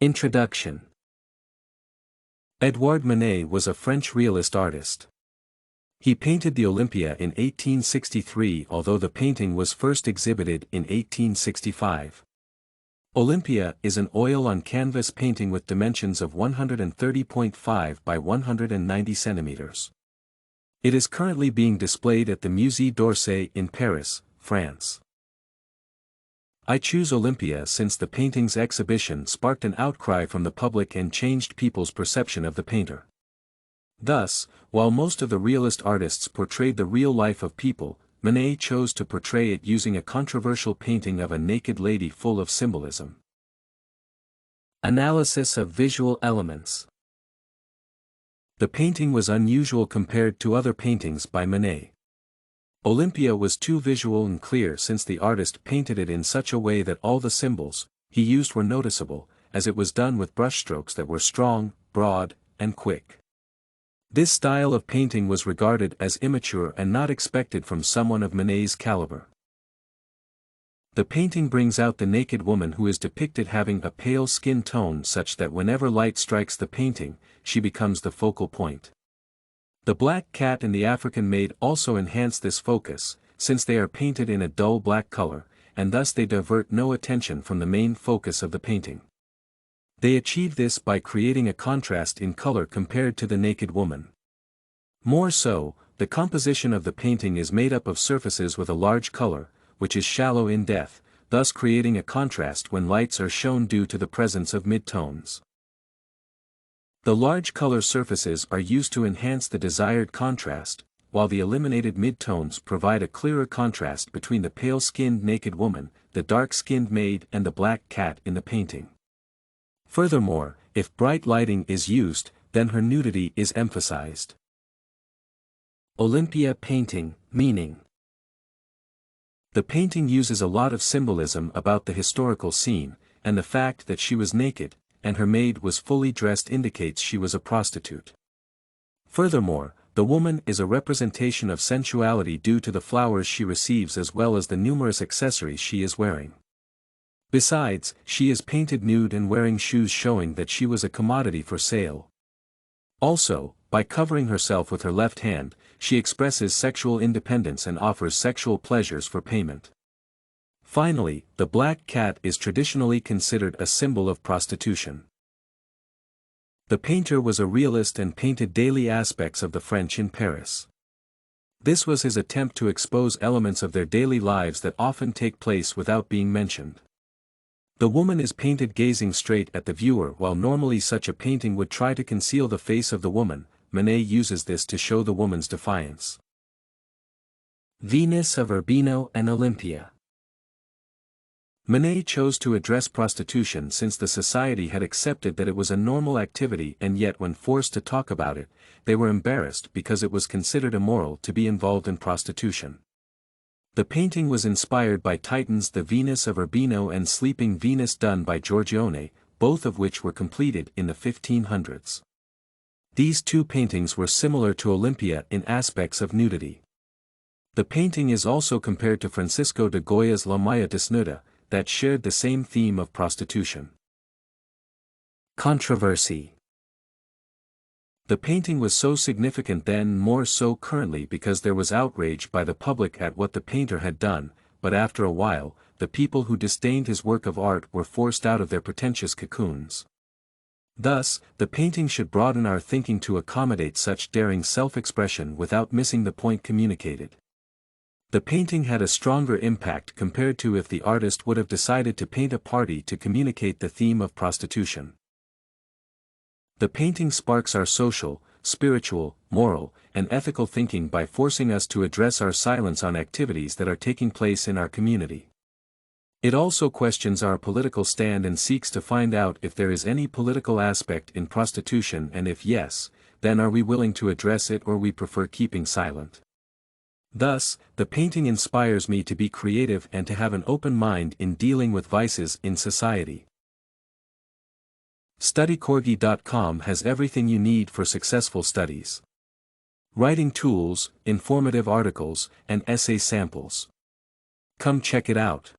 Introduction. Edouard Manet was a French realist artist. He painted the Olympia in 1863, although the painting was first exhibited in 1865. Olympia is an oil-on-canvas painting with dimensions of 130.5 by 190 centimeters. It is currently being displayed at the Musée d'Orsay in Paris, France. I choose Olympia since the painting's exhibition sparked an outcry from the public and changed people's perception of the painter. Thus, while most of the realist artists portrayed the real life of people, Manet chose to portray it using a controversial painting of a naked lady full of symbolism. Analysis of visual elements. The painting was unusual compared to other paintings by Manet. Olympia was too visual and clear since the artist painted it in such a way that all the symbols he used were noticeable, as it was done with brushstrokes that were strong, broad, and quick. This style of painting was regarded as immature and not expected from someone of Manet's caliber. The painting brings out the naked woman who is depicted having a pale skin tone such that whenever light strikes the painting, she becomes the focal point. The black cat and the African maid also enhance this focus, since they are painted in a dull black color, and thus they divert no attention from the main focus of the painting. They achieve this by creating a contrast in color compared to the naked woman. More so, the composition of the painting is made up of surfaces with a large color, which is shallow in depth, thus creating a contrast when lights are shown due to the presence of midtones. The large color surfaces are used to enhance the desired contrast, while the eliminated midtones provide a clearer contrast between the pale-skinned naked woman, the dark-skinned maid and the black cat in the painting. Furthermore, if bright lighting is used, then her nudity is emphasized. Olympia painting, meaning. The painting uses a lot of symbolism about the historical scene, and the fact that she was naked, and her maid was fully dressed indicates she was a prostitute. Furthermore, the woman is a representation of sensuality due to the flowers she receives as well as the numerous accessories she is wearing. Besides, she is painted nude and wearing shoes showing that she was a commodity for sale. Also, by covering herself with her left hand, she expresses sexual independence and offers sexual pleasures for payment. Finally, the black cat is traditionally considered a symbol of prostitution. The painter was a realist and painted daily aspects of the French in Paris. This was his attempt to expose elements of their daily lives that often take place without being mentioned. The woman is painted gazing straight at the viewer while normally such a painting would try to conceal the face of the woman. Manet uses this to show the woman's defiance. Venus of Urbino and Olympia. Manet chose to address prostitution since the society had accepted that it was a normal activity, and yet when forced to talk about it, they were embarrassed because it was considered immoral to be involved in prostitution. The painting was inspired by Titian's The Venus of Urbino and Sleeping Venus done by Giorgione, both of which were completed in the 1500s. These two paintings were similar to Olympia in aspects of nudity. The painting is also compared to Francisco de Goya's La Maya Desnuda, that shared the same theme of prostitution. Controversy. The painting was so significant then, more so currently, because there was outrage by the public at what the painter had done, but after a while, the people who disdained his work of art were forced out of their pretentious cocoons. Thus, the painting should broaden our thinking to accommodate such daring self-expression without missing the point communicated. The painting had a stronger impact compared to if the artist would have decided to paint a party to communicate the theme of prostitution. The painting sparks our social, spiritual, moral, and ethical thinking by forcing us to address our silence on activities that are taking place in our community. It also questions our political stand and seeks to find out if there is any political aspect in prostitution, and if yes, then are we willing to address it or we prefer keeping silent. Thus, the painting inspires me to be creative and to have an open mind in dealing with vices in society. StudyCorgi.com has everything you need for successful studies. Writing tools, informative articles, and essay samples. Come check it out.